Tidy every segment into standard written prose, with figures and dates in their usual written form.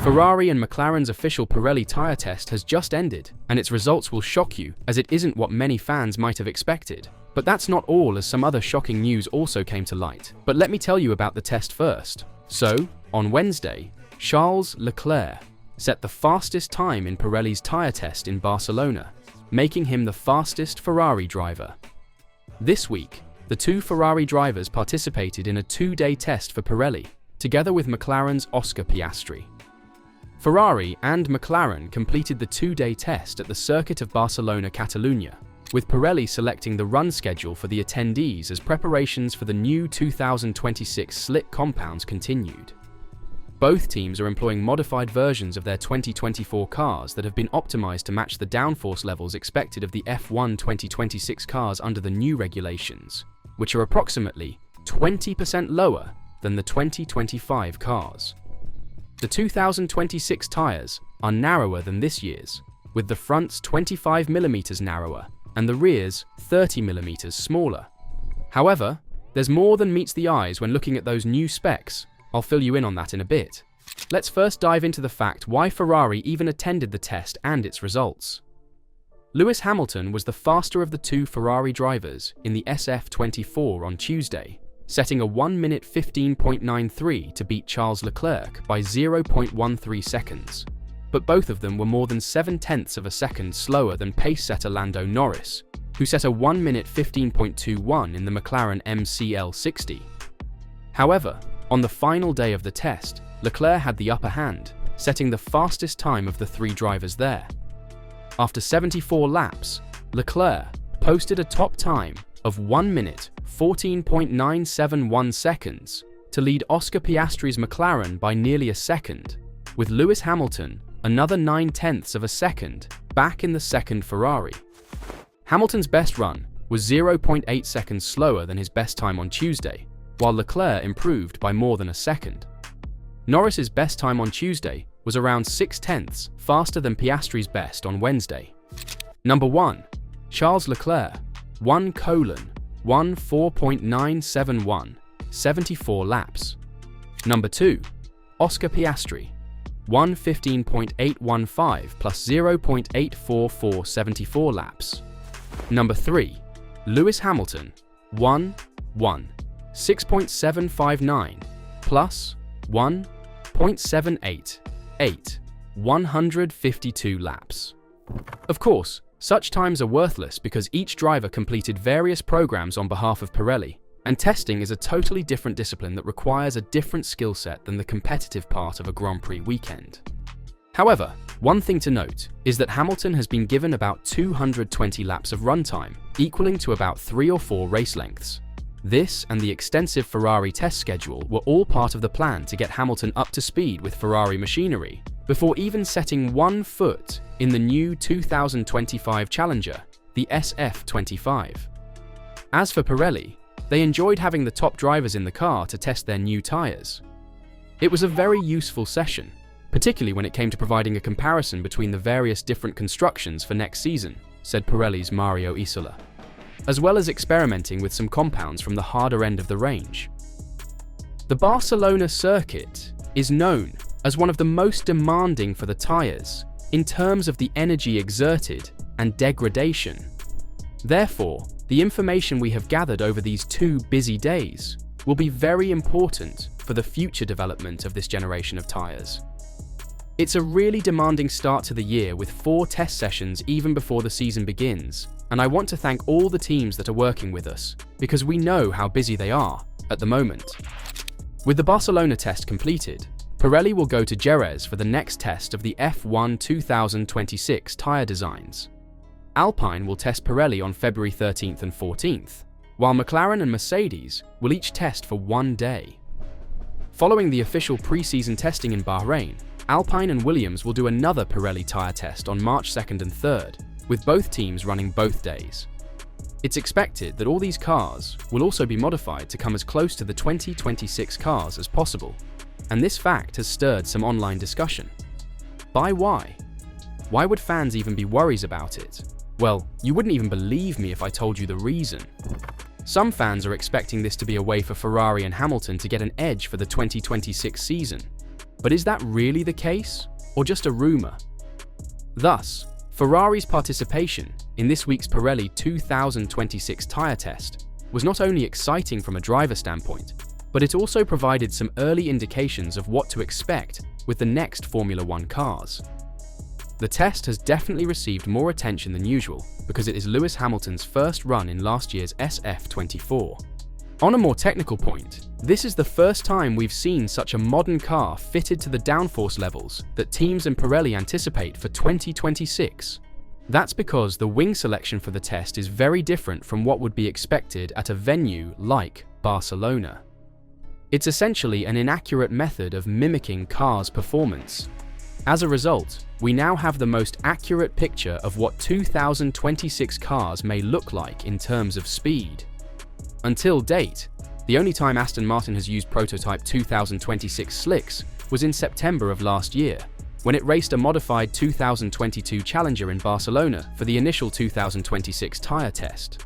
Ferrari and McLaren's official Pirelli tyre test has just ended, and its results will shock you, as it isn't what many fans might have expected. But that's not all, as some other shocking news also came to light. But let me tell you about the test first. So, on Wednesday, Charles Leclerc set the fastest time in Pirelli's tyre test in Barcelona, making him the fastest Ferrari driver. This week, the two Ferrari drivers participated in a two-day test for Pirelli, together with McLaren's Oscar Piastri. Ferrari and McLaren completed the two-day test at the circuit of Barcelona, Catalunya, with Pirelli selecting the run schedule for the attendees as preparations for the new 2026 slick compounds continued. Both teams are employing modified versions of their 2024 cars that have been optimized to match the downforce levels expected of the F1 2026 cars under the new regulations, which are approximately 20% lower than the 2025 cars. The 2026 tyres are narrower than this year's, with the fronts 25mm narrower and the rears 30mm smaller. However, there's more than meets the eyes when looking at those new specs. I'll fill you in on that in a bit. Let's first dive into the fact why Ferrari even attended the test and its results. Lewis Hamilton was the faster of the two Ferrari drivers in the SF24 on Tuesday, setting a 1 minute 15.93 to beat Charles Leclerc by 0.13 seconds. But both of them were more than 7/10 of a second slower than pace setter Lando Norris, who set a 1 minute 15.21 in the McLaren MCL60. However, on the final day of the test, Leclerc had the upper hand, setting the fastest time of the three drivers there. After 74 laps, Leclerc posted a top time of 1 minute 14.971 seconds to lead Oscar Piastri's McLaren by nearly a second, with Lewis Hamilton another 9/10 of a second back in the second Ferrari. Hamilton's best run was 0.8 seconds slower than his best time on Tuesday, while Leclerc improved by more than a second. Norris's best time on Tuesday was around 6/10 faster than Piastri's best on Wednesday. Number 1. Charles Leclerc, 1:14.971, 74 laps. Number 2. Oscar Piastri, 1:15.815 plus 0.844, 74 laps. Number 3. Lewis Hamilton, 1:6.759 plus 1.788, 152 laps. Of course, such times are worthless because each driver completed various programs on behalf of Pirelli, and testing is a totally different discipline that requires a different skill set than the competitive part of a Grand Prix weekend. However, one thing to note is that Hamilton has been given about 220 laps of runtime, equaling to about 3 or 4 race lengths. This and the extensive Ferrari test schedule were all part of the plan to get Hamilton up to speed with Ferrari machinery, before even setting one foot in the new 2025 Challenger, the SF25. As for Pirelli, they enjoyed having the top drivers in the car to test their new tyres. It was a very useful session, particularly when it came to providing a comparison between the various different constructions for next season, said Pirelli's Mario Isola, as well as experimenting with some compounds from the harder end of the range. The Barcelona circuit is known as one of the most demanding for the tyres in terms of the energy exerted and degradation. Therefore, the information we have gathered over these 2 busy days will be very important for the future development of this generation of tyres. It's a really demanding start to the year with 4 test sessions even before the season begins, and I want to thank all the teams that are working with us, because we know how busy they are at the moment. With the Barcelona test completed, Pirelli will go to Jerez for the next test of the F1 2026 tyre designs. Alpine will test Pirelli on February 13th and 14th, while McLaren and Mercedes will each test for 1 day. Following the official pre-season testing in Bahrain, Alpine and Williams will do another Pirelli tyre test on March 2nd and 3rd, with both teams running both days. It's expected that all these cars will also be modified to come as close to the 2026 cars as possible, and this fact has stirred some online discussion. Why? Why would fans even be worried about it? Well, you wouldn't even believe me if I told you the reason. Some fans are expecting this to be a way for Ferrari and Hamilton to get an edge for the 2026 season. But is that really the case, or just a rumor? Thus, Ferrari's participation in this week's Pirelli 2026 tyre test was not only exciting from a driver standpoint, but it also provided some early indications of what to expect with the next Formula One cars. The test has definitely received more attention than usual because it is Lewis Hamilton's first run in last year's SF24. On a more technical point, this is the first time we've seen such a modern car fitted to the downforce levels that teams and Pirelli anticipate for 2026. That's because the wing selection for the test is very different from what would be expected at a venue like Barcelona. It's essentially an inaccurate method of mimicking cars' performance. As a result, we now have the most accurate picture of what 2026 cars may look like in terms of speed. Until date, the only time Aston Martin has used prototype 2026 slicks was in September of last year, when it raced a modified 2022 Challenger in Barcelona for the initial 2026 tyre test.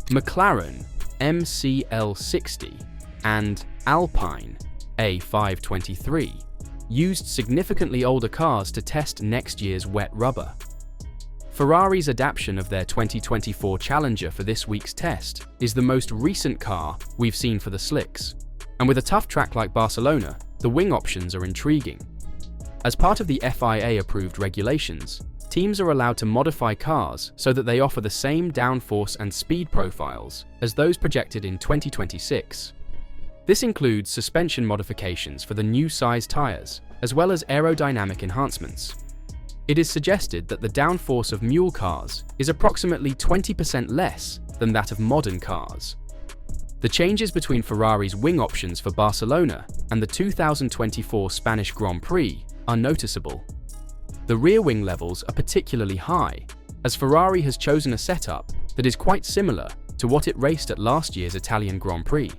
McLaren MCL60 and Alpine A523 used significantly older cars to test next year's wet rubber. Ferrari's adaptation of their 2024 Challenger for this week's test is the most recent car we've seen for the slicks, and with a tough track like Barcelona, the wing options are intriguing. As part of the FIA-approved regulations, teams are allowed to modify cars so that they offer the same downforce and speed profiles as those projected in 2026. This includes suspension modifications for the new size tyres, as well as aerodynamic enhancements. It is suggested that the downforce of mule cars is approximately 20% less than that of modern cars. The changes between Ferrari's wing options for Barcelona and the 2024 Spanish Grand Prix are noticeable. The rear wing levels are particularly high, as Ferrari has chosen a setup that is quite similar to what it raced at last year's Italian Grand Prix.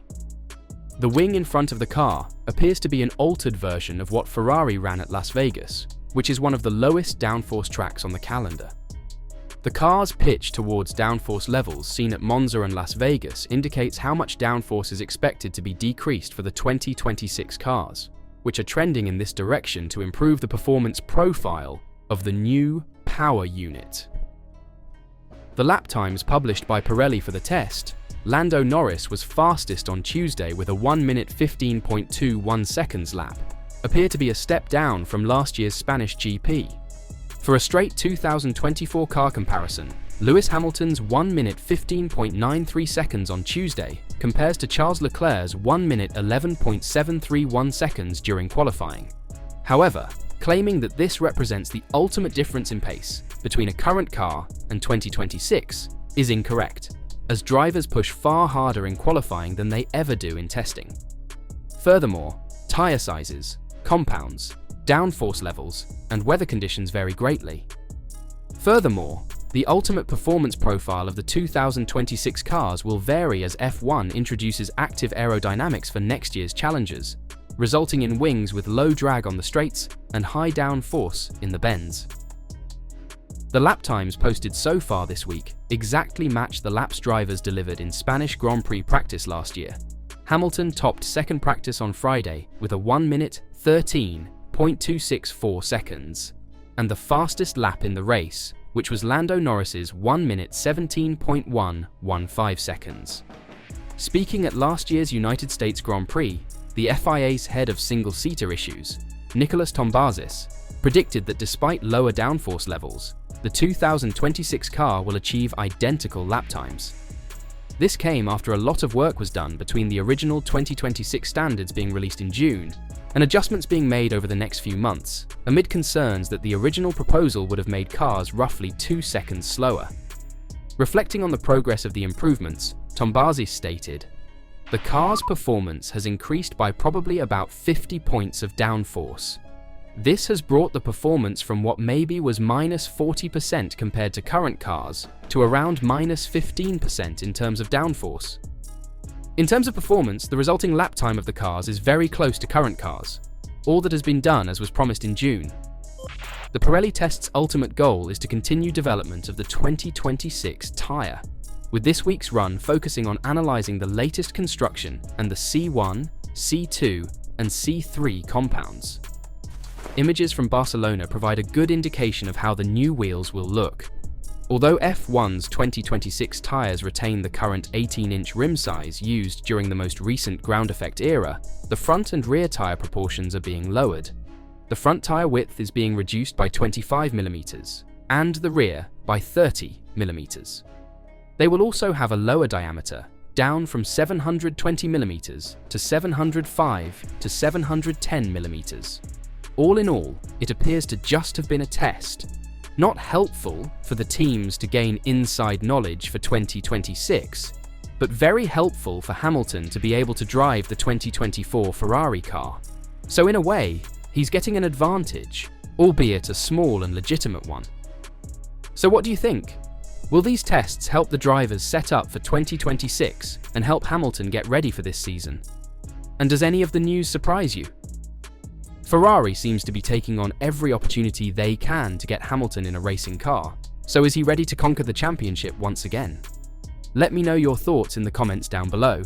The wing in front of the car appears to be an altered version of what Ferrari ran at Las Vegas, which is one of the lowest downforce tracks on the calendar. The car's pitch towards downforce levels seen at Monza and Las Vegas indicates how much downforce is expected to be decreased for the 2026 cars, which are trending in this direction to improve the performance profile of the new power unit. The lap times published by Pirelli for the test, Lando Norris was fastest on Tuesday with a 1 minute 15.21 seconds lap, appear to be a step down from last year's Spanish GP. For a straight 2024 car comparison, Lewis Hamilton's 1 minute 15.93 seconds on Tuesday compares to Charles Leclerc's 1 minute 11.731 seconds during qualifying. However, claiming that this represents the ultimate difference in pace between a current car and 2026 is incorrect, as drivers push far harder in qualifying than they ever do in testing. Furthermore, tyre sizes, compounds, downforce levels, and weather conditions vary greatly. Furthermore, the ultimate performance profile of the 2026 cars will vary as F1 introduces active aerodynamics for next year's Challengers, resulting in wings with low drag on the straights and high downforce in the bends. The lap times posted so far this week exactly match the laps drivers delivered in Spanish Grand Prix practice last year. Hamilton topped second practice on Friday with a 1 minute 13.264 seconds, and the fastest lap in the race, which was Lando Norris's 1 minute 17.115 seconds. Speaking at last year's United States Grand Prix, the FIA's head of single-seater issues, Nicholas Tombazis, predicted that despite lower downforce levels, the 2026 car will achieve identical lap times. This came after a lot of work was done between the original 2026 standards being released in June and adjustments being made over the next few months, amid concerns that the original proposal would have made cars roughly 2 seconds slower. Reflecting on the progress of the improvements, Tombazis stated, "The car's performance has increased by probably about 50 points of downforce. This has brought the performance from what maybe was minus 40% compared to current cars to around minus 15% in terms of downforce. In terms of performance, the resulting lap time of the cars is very close to current cars. All that has been done as was promised in June. The Pirelli test's ultimate goal is to continue development of the 2026 tyre, with this week's run focusing on analysing the latest construction and the C1, C2, and C3 compounds. images from Barcelona provide a good indication of how the new wheels will look. Although F1's 2026 tyres retain the current 18-inch rim size used during the most recent ground effect era, the front and rear tyre proportions are being lowered. The front tyre width is being reduced by 25mm, and the rear by 30mm. They will also have a lower diameter, down from 720mm to 705 to 710mm. All in all, it appears to just have been a test. Not helpful for the teams to gain inside knowledge for 2026, but very helpful for Hamilton to be able to drive the 2024 Ferrari car. So in a way, he's getting an advantage, albeit a small and legitimate one. So what do you think? Will these tests help the drivers set up for 2026 and help Hamilton get ready for this season? And does any of the news surprise you? Ferrari seems to be taking on every opportunity they can to get Hamilton in a racing car. So is he ready to conquer the championship once again? Let me know your thoughts in the comments down below.